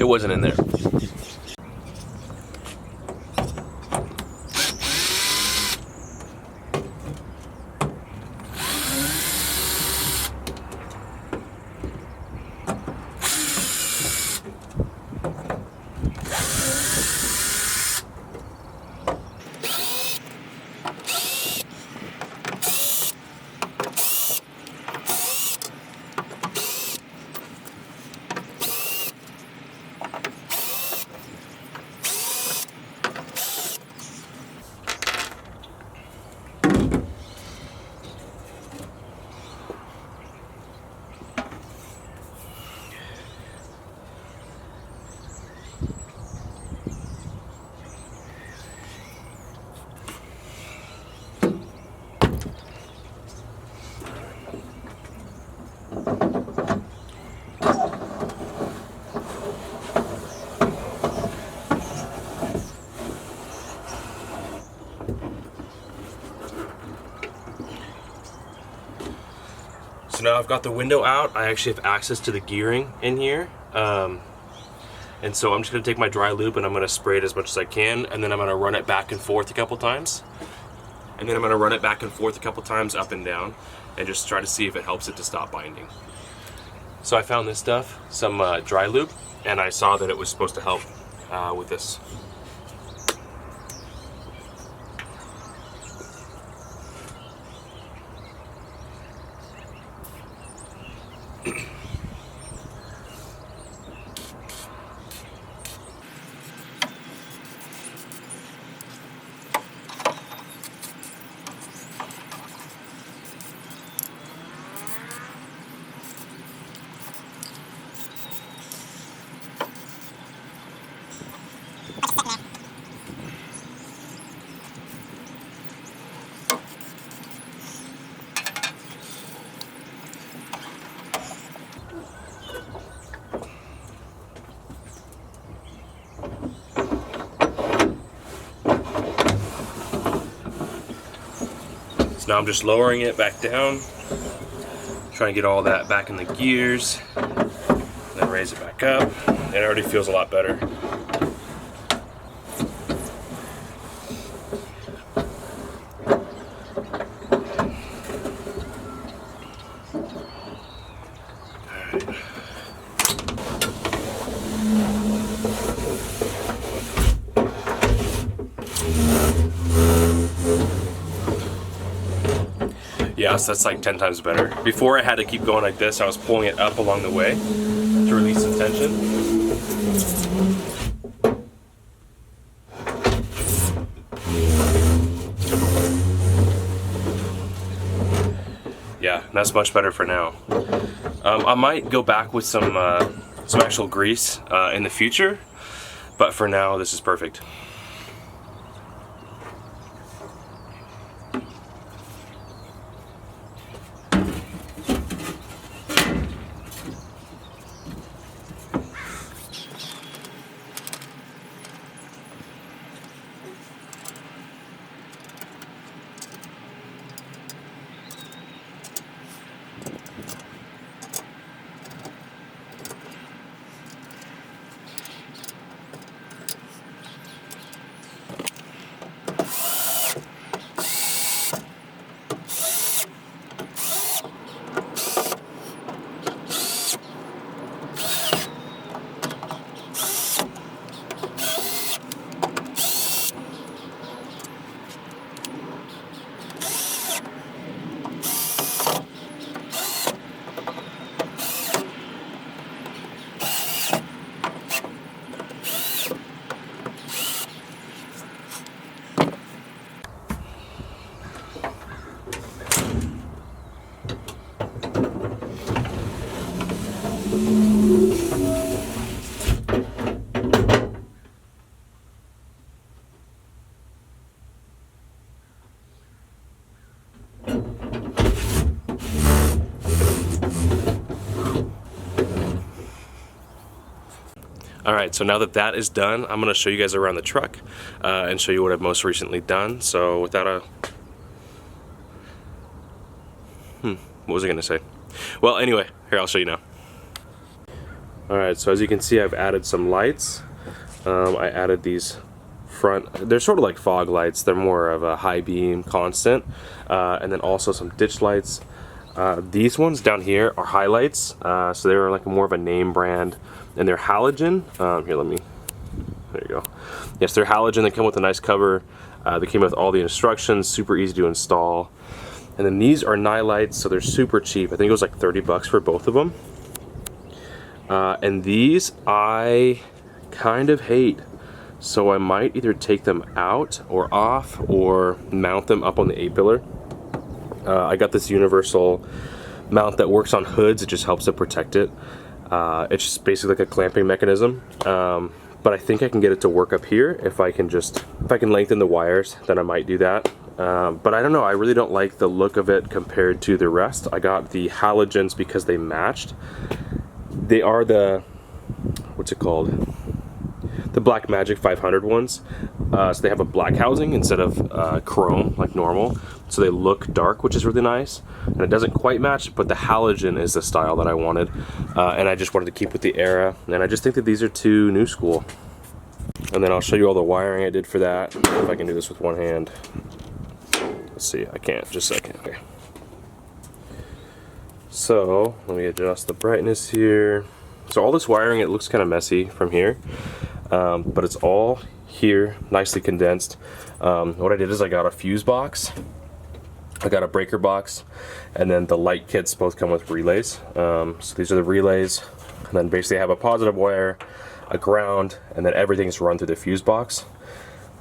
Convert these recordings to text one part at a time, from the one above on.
wasn't in there. So now I've got the window out. I actually have access to the gearing in here. And so I'm just gonna take my dry lube and I'm gonna spray it as much as I can, and then I'm gonna run it back and forth a couple times. And then I'm gonna run it back and forth a couple times up and down and just try to see if it helps it to stop binding. So I found this stuff, some dry lube, and I saw that it was supposed to help with this. Now I'm just lowering it back down, trying to get all that back in the gears, then raise it back up. It already feels a lot better. Yeah, so that's like 10 times better. Before I had to keep going like this, I was pulling it up along the way to release some tension. Yeah, that's much better for now. I might go back with some actual grease in the future, but for now this is perfect. Alright, so now that that is done, I'm going to show you guys around the truck and show you what I've most recently done. So without a... what was I going to say? Well, anyway, here, I'll show you now. Alright, so as you can see, I've added some lights. I added these front, they're sort of like fog lights, they're more of a high beam constant, and then also some ditch lights. These ones down here are highlights, so they're like more of a name brand, and they're halogen. Here, there you go. Yes, they're halogen. They come with a nice cover. They came with all the instructions, super easy to install. And then these are night lights, so they're super cheap. I think it was like 30 bucks for both of them. And these I kind of hate, so I might either take them out or off or mount them up on the A-pillar. I got this universal mount that works on hoods. It just helps to protect it. It's just basically like a clamping mechanism. But I think I can get it to work up here. If I can lengthen the wires, then I might do that. But I don't know, I really don't like the look of it compared to the rest. I got the halogens because they matched. They are the, what's it called? The Black Magic 500 ones. So they have a black housing instead of chrome like normal. So they look dark, which is really nice. And it doesn't quite match, but the halogen is the style that I wanted. And I just wanted to keep with the era. And I just think that these are too new school. And then I'll show you all the wiring I did for that. If I can do this with one hand. Let's see, I can't, just a second. Okay. So let me adjust the brightness here. So all this wiring, it looks kind of messy from here. But it's all here, nicely condensed. What I did is I got a fuse box, I got a breaker box, and then the light kits both come with relays. So these are the relays, and then basically I have a positive wire, a ground, and then everything's run through the fuse box.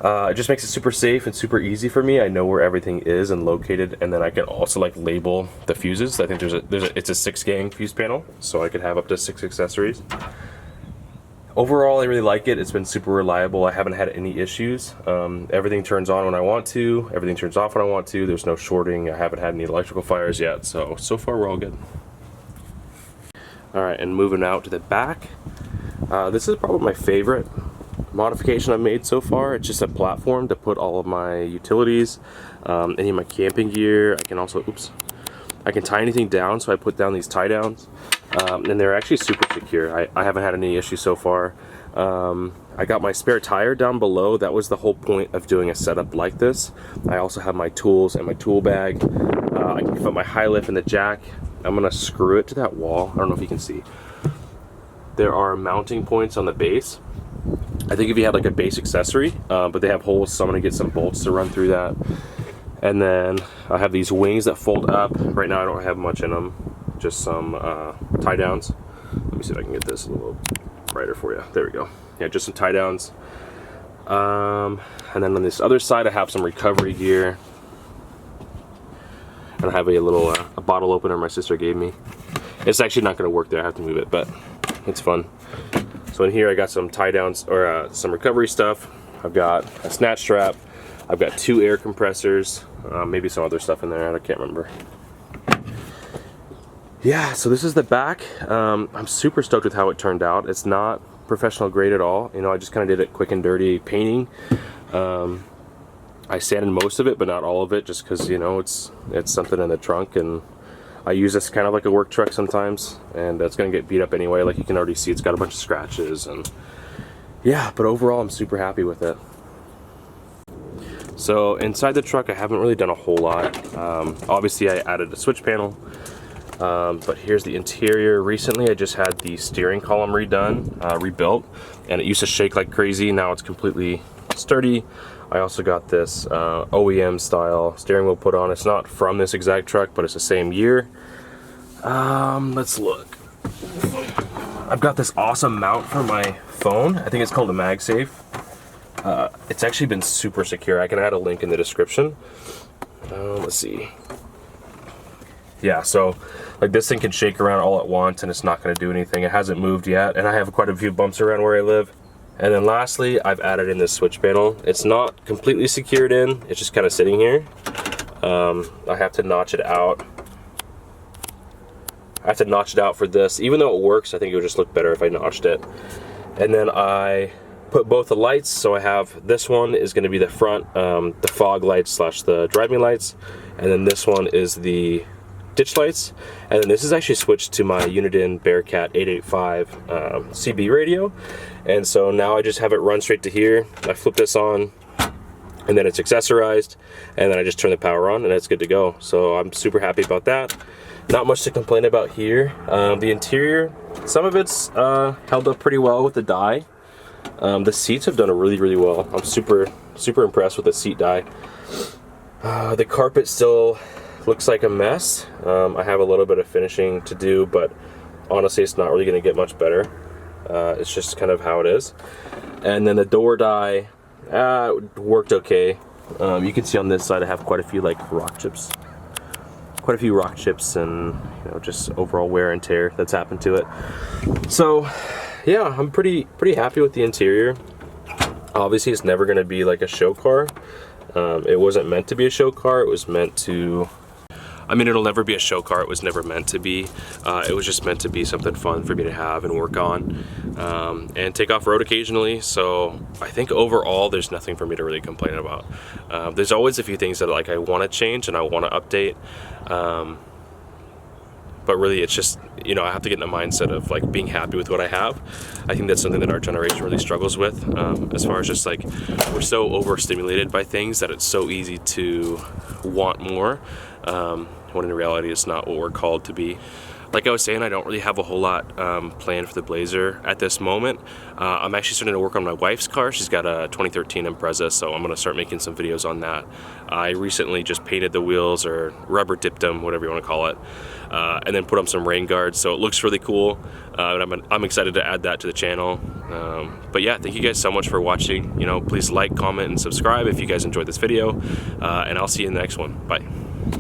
It just makes it super safe and super easy for me. I know where everything is and located, and then I can also like label the fuses. I think it's a 6-gang fuse panel, so I could have up to 6 accessories. Overall, I really like it. It's been super reliable. I haven't had any issues. Everything turns on when I want to. Everything turns off when I want to. There's no shorting. I haven't had any electrical fires yet. So far we're all good. All right, and moving out to the back. This is probably my favorite modification I've made so far. It's just a platform to put all of my utilities, any of my camping gear. I can also, I can tie anything down, so I put down these tie downs. And they're actually super secure. I haven't had any issues so far. I got my spare tire down below. That was the whole point of doing a setup like this. I also have my tools and my tool bag. I can put my high lift in the jack. I'm gonna screw it to that wall. I don't know if you can see. There are mounting points on the base. I think if you had like a base accessory, but they have holes, so I'm gonna get some bolts to run through that. And then I have these wings that fold up. Right now I don't have much in them, just some tie downs. Let me see if I can get this a little brighter for you. There we go. Yeah, just some tie downs. And then on this other side I have some recovery gear. And I have a little a bottle opener my sister gave me. It's actually not gonna work there, I have to move it, but it's fun. So in here I got some tie downs, or some recovery stuff. I've got a snatch strap. I've got 2 air compressors, maybe some other stuff in there, I can't remember. Yeah, so this is the back. I'm super stoked with how it turned out. It's not professional grade at all. You know, I just kind of did it quick and dirty painting. I sanded most of it, but not all of it, just because, you know, it's something in the trunk, and I use this kind of like a work truck sometimes, and it's gonna get beat up anyway. Like you can already see, it's got a bunch of scratches, and yeah, but overall I'm super happy with it. So inside the truck I haven't really done a whole lot. Obviously I added a switch panel, but here's the interior. Recently I just had the steering column redone, rebuilt, and it used to shake like crazy. Now it's completely sturdy. I also got this OEM style steering wheel put on. It's not from this exact truck, but it's the same year. Let's look. I've got this awesome mount for my phone. I think it's called a MagSafe. It's actually been super secure. I can add a link in the description. Let's see. Yeah, so like this thing can shake around all at once and it's not going to do anything. It hasn't moved yet, and I have quite a few bumps around where I live. And then lastly, I've added in this switch panel. It's not completely secured in, it's just kind of sitting here. I have to notch it out. I have to notch it out for this. Even though it works, I think it would just look better if I notched it. And then I put both the lights, so I have this one is going to be the front, the fog lights slash the driving lights, and then this one is the ditch lights, and then this is actually switched to my Uniden Bearcat 885 CB radio, and so now I just have it run straight to here. I flip this on, and then it's accessorized, and then I just turn the power on and it's good to go. So I'm super happy about that. Not much to complain about here. The interior, some of it's held up pretty well with the dye. The seats have done really well. I'm super impressed with the seat dye. The carpet still looks like a mess. I have a little bit of finishing to do, but honestly it's not really going to get much better. It's just kind of how it is. And then the door dye worked okay. You can see on this side I have quite a few like rock chips. Quite a few rock chips and, you know, just overall wear and tear that's happened to it. So yeah, I'm pretty happy with the interior. Obviously it's never going to be like a show car. It wasn't meant to be a show car. It was meant to, I mean, it'll never be a show car. It was never meant to be. It was just meant to be something fun for me to have and work on, and take off road occasionally. So I think overall there's nothing for me to really complain about. There's always a few things that like I want to change and I want to update, but really it's just, you know, I have to get in the mindset of like being happy with what I have. I think that's something that our generation really struggles with, as far as just like we're so overstimulated by things that it's so easy to want more, when in reality it's not what we're called to be. Like I was saying, I don't really have a whole lot planned for the Blazer at this moment. I'm actually starting to work on my wife's car. She's got a 2013 Impreza, so I'm going to start making some videos on that. I recently just painted the wheels, or rubber dipped them, whatever you want to call it, and then put on some rain guards, so it looks really cool. And I'm excited to add that to the channel. But yeah, thank you guys so much for watching. You know, please like, comment, and subscribe if you guys enjoyed this video, and I'll see you in the next one. Bye.